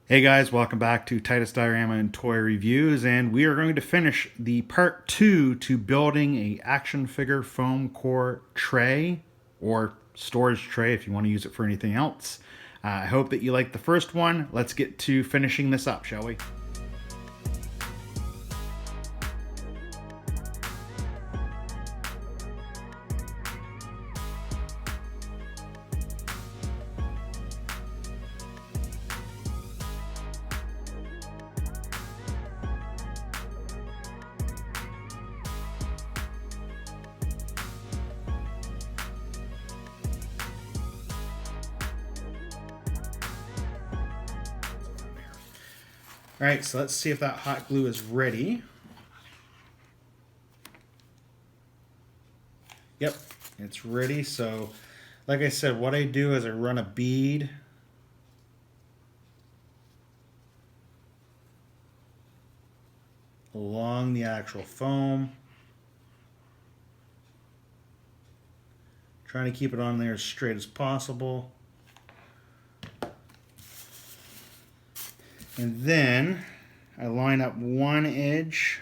Hey guys, welcome back to Titus Diorama and Toy Reviews, and we are going to finish the part 2 to building a action figure foam core tray, or storage tray if you want to use it for anything else. I hope that you liked the first one. Let's get to finishing this up, shall we? All right, so let's see if that hot glue is ready. Yep, it's ready. So, like I said, what I do is I run a bead along the actual foam, trying to keep it on there as straight as possible. And then I line up one edge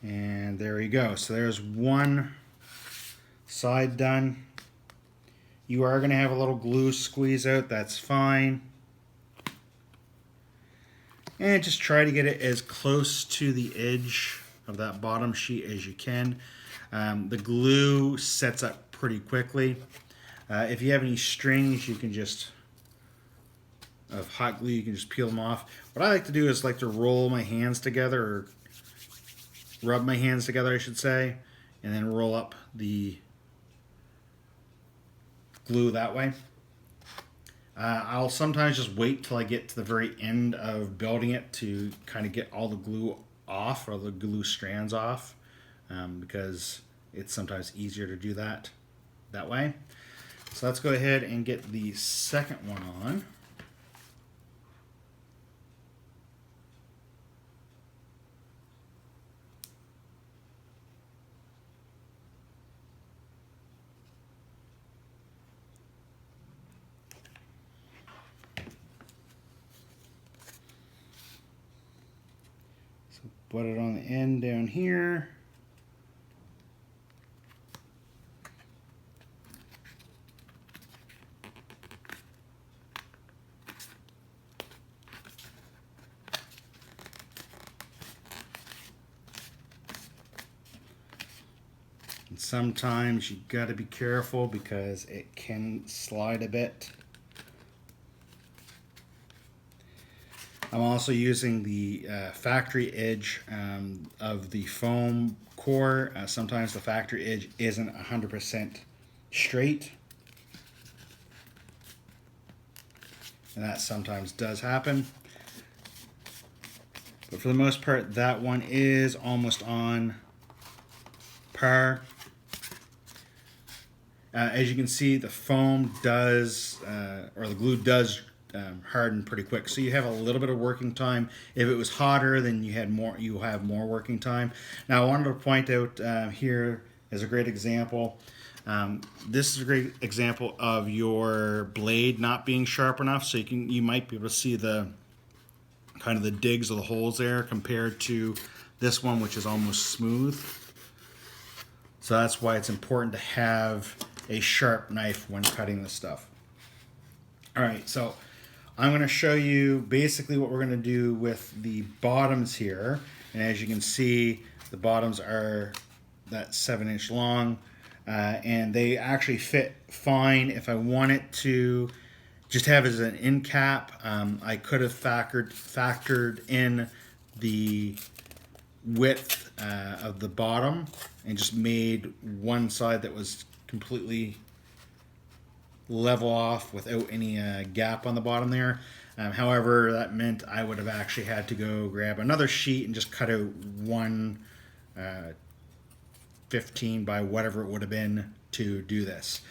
and there we go. So there's one side done. You are going to have a little glue squeeze out, that's fine. And just try to get it as close to the edge of that bottom sheet as you can. The glue sets up pretty quickly. If you have any strings, you can just, of hot glue, you can just peel them off. What I like to do is like to roll my hands together, or rub my hands together, I should say, and then roll up the glue that way. I'll sometimes just wait till I get to the very end of building it to kind of get all the glue off, or the glue strands off, because it's sometimes easier to do that way. So let's go ahead and get the second one on. So put it on the end down here. And sometimes you got to be careful because it can slide a bit. I'm also using the factory edge of the foam core. Sometimes the factory edge isn't 100% straight, and that sometimes does happen. But for the most part, that one is almost on par. As you can see, the foam does, or the glue does harden pretty quick. So you have a little bit of working time. If it was hotter, then you have more working time. Now I wanted to point out here is a great example. This is a great example of your blade not being sharp enough, so you might be able to see the kind of the digs of the holes there compared to this one, which is almost smooth. So that's why it's important to have a sharp knife when cutting this stuff. All right, so I'm going to show you basically what we're going to do with the bottoms here. And as you can see, the bottoms are that 7-inch long, and they actually fit fine. If I wanted to just have it as an end cap, I could have factored in the width of the bottom and just made one side that was completely level off without any gap on the bottom there. However, that meant I would have actually had to go grab another sheet and just cut out one 15 by whatever it would have been to do this.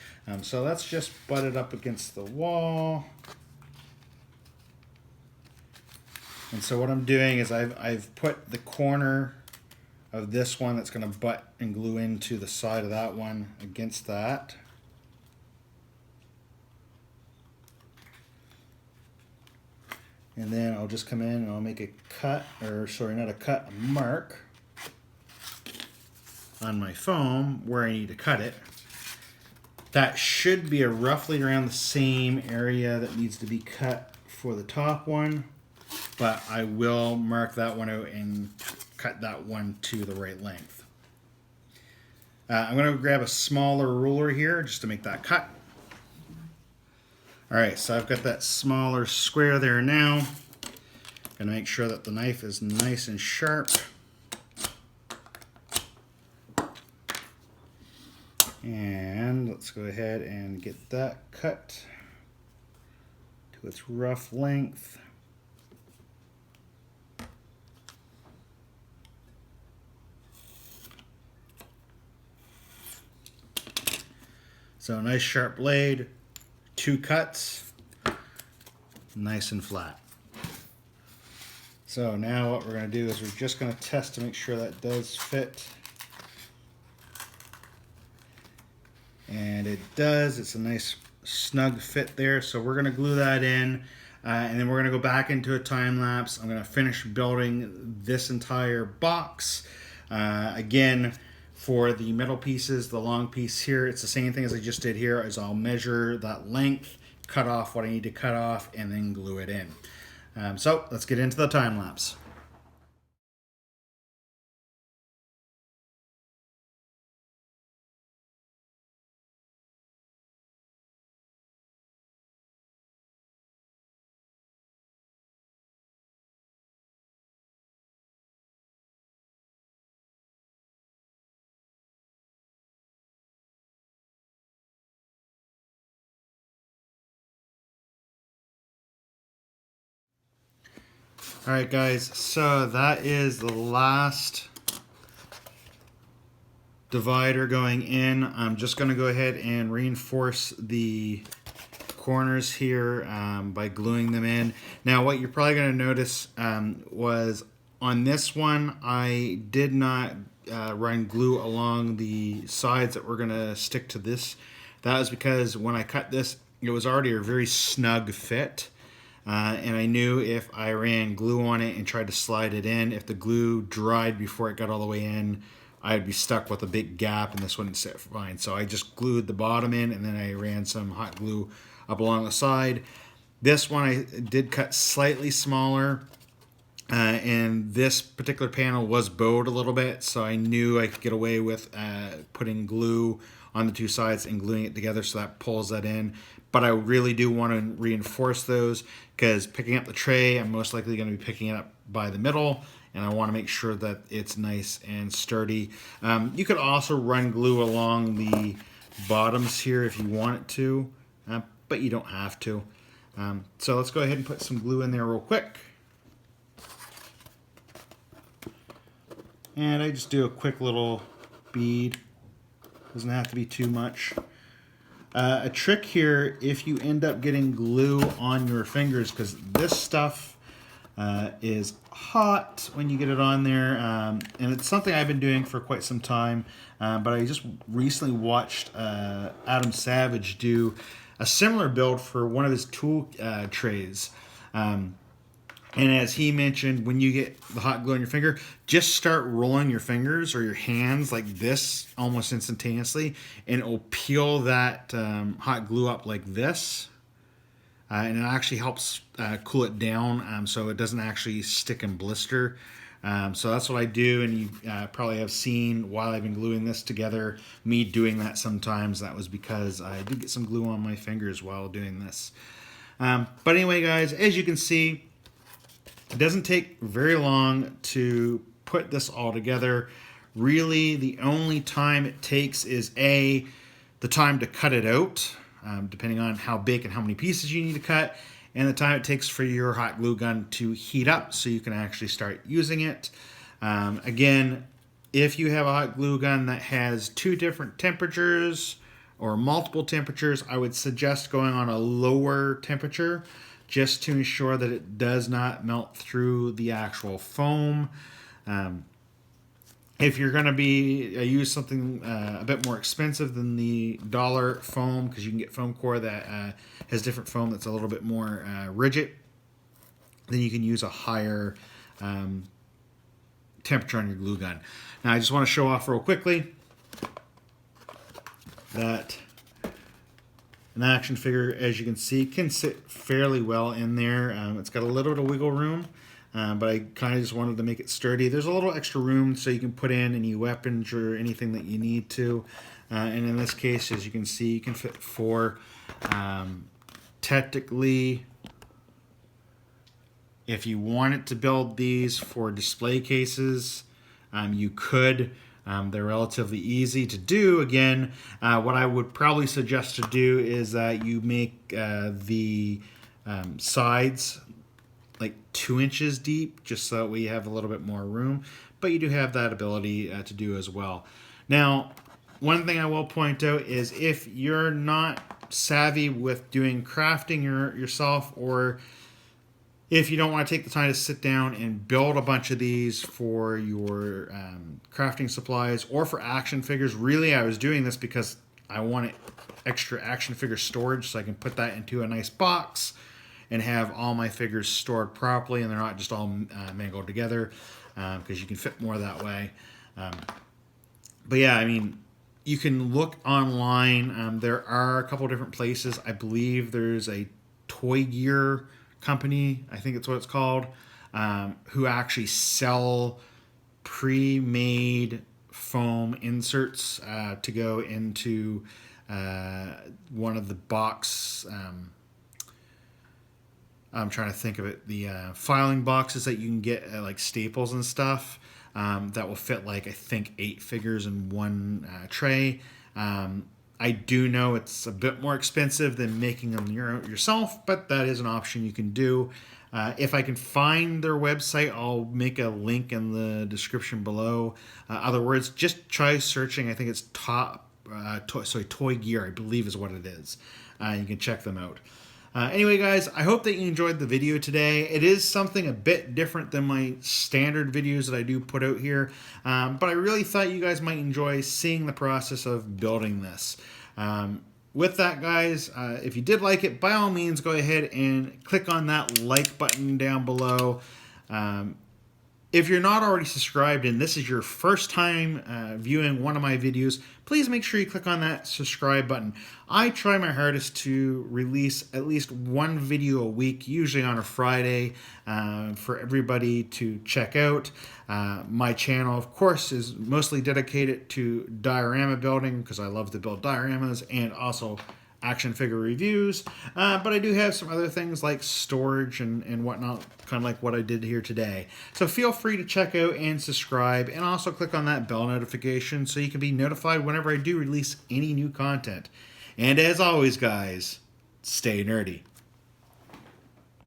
So let's just butt it up against the wall. And so what I'm doing is I've put the corner of this one that's going to butt and glue into the side of that one against that. And then I'll just come in and I'll make a cut, or sorry, not a cut, a mark on my foam where I need to cut it. That should be roughly around the same area that needs to be cut for the top one, but I will mark that one out and cut that one to the right length. I'm going to grab a smaller ruler here just to make that cut. Alright, so I've got that smaller square there now. Going to make sure that the knife is nice and sharp. And let's go ahead and get that cut to its rough length. So a nice sharp blade, 2 cuts, nice and flat. So now what we're going to do is we're just going to test to make sure that does fit. And it does. It's a nice snug fit there. So we're going to glue that in, and then we're going to go back into a time lapse. I'm going to finish building this entire box. Again, for the metal pieces, the long piece here, it's the same thing as I just did here. Is I'll measure that length, cut off what I need to cut off, and then glue it in. So let's get into the time lapse. Alright guys, so that is the last divider going in. I'm just going to go ahead and reinforce the corners here by gluing them in. Now what you're probably going to notice was on this one I did not run glue along the sides that we're going to stick to this. That was because when I cut this, it was already a very snug fit. And I knew if I ran glue on it and tried to slide it in, if the glue dried before it got all the way in, I'd be stuck with a big gap and this wouldn't sit fine. So I just glued the bottom in and then I ran some hot glue up along the side. This one I did cut slightly smaller, and this particular panel was bowed a little bit, so I knew I could get away with putting glue on the 2 sides and gluing it together so that pulls that in. But I really do want to reinforce those because picking up the tray, I'm most likely going to be picking it up by the middle, and I want to make sure that it's nice and sturdy. You could also run glue along the bottoms here if you want it to, but you don't have to. So let's go ahead and put some glue in there real quick. And I just do a quick little bead. Doesn't have to be too much. A trick here, if you end up getting glue on your fingers, because this stuff is hot when you get it on there, and it's something I've been doing for quite some time, but I just recently watched Adam Savage do a similar build for one of his tool trays. And as he mentioned, when you get the hot glue on your finger, just start rolling your fingers or your hands like this almost instantaneously, and it will peel that hot glue up like this. And it actually helps cool it down so it doesn't actually stick and blister. So that's what I do, and you probably have seen while I've been gluing this together, me doing that sometimes. That was because I did get some glue on my fingers while doing this. But anyway, guys, as you can see, it doesn't take very long to put this all together. Really, the only time it takes is the time to cut it out, depending on how big and how many pieces you need to cut, and the time it takes for your hot glue gun to heat up so you can actually start using it. Again, if you have a hot glue gun that has 2 different temperatures or multiple temperatures, I would suggest going on a lower temperature, just to ensure that it does not melt through the actual foam. If you're going to be use something a bit more expensive than the dollar foam, because you can get foam core that has different foam that's a little bit more rigid, then you can use a higher temperature on your glue gun. Now I just want to show off real quickly that an action figure, as you can see, can sit fairly well in there. It's got a little bit of wiggle room, but I kind of just wanted to make it sturdy. There's a little extra room so you can put in any weapons or anything that you need to. And in this case, as you can see, you can fit 4. Technically, if you wanted to build these for display cases, you could. They're relatively easy to do. Again, what I would probably suggest to do is that you make the sides like 2 inches deep, just so that we have a little bit more room. But you do have that ability to do as well. Now, one thing I will point out is if you're not savvy with doing crafting yourself, or if you don't want to take the time to sit down and build a bunch of these for your crafting supplies or for action figures, really I was doing this because I wanted extra action figure storage so I can put that into a nice box and have all my figures stored properly and they're not just all mangled together, because you can fit more that way. But yeah, I mean, you can look online. There are a couple different places. I believe there's a Toy Gear company, I think it's what it's called, who actually sell pre-made foam inserts to go into one of the box. I'm trying to think of it. The filing boxes that you can get at like Staples and stuff, that will fit like I think 8 figures in one tray. I do know it's a bit more expensive than making them yourself, but that is an option you can do. If I can find their website, I'll make a link in the description below. Other words, just try searching. I think it's Toy Gear, I believe is what it is. You can check them out. Anyway, guys, I hope that you enjoyed the video today. It is something a bit different than my standard videos that I do put out here, but I really thought you guys might enjoy seeing the process of building this. With that, guys, if you did like it, by all means, go ahead and click on that like button down below. If you're not already subscribed and this is your first time viewing one of my videos, please make sure you click on that subscribe button. I try my hardest to release at least one video a week, usually on a Friday, for everybody to check out. My channel, of course, is mostly dedicated to diorama building because I love to build dioramas, and also action figure reviews, but I do have some other things like storage and whatnot, kind of like what I did here today. So feel free to check out and subscribe, and also click on that bell notification so you can be notified whenever I do release any new content. And as always, guys, stay nerdy.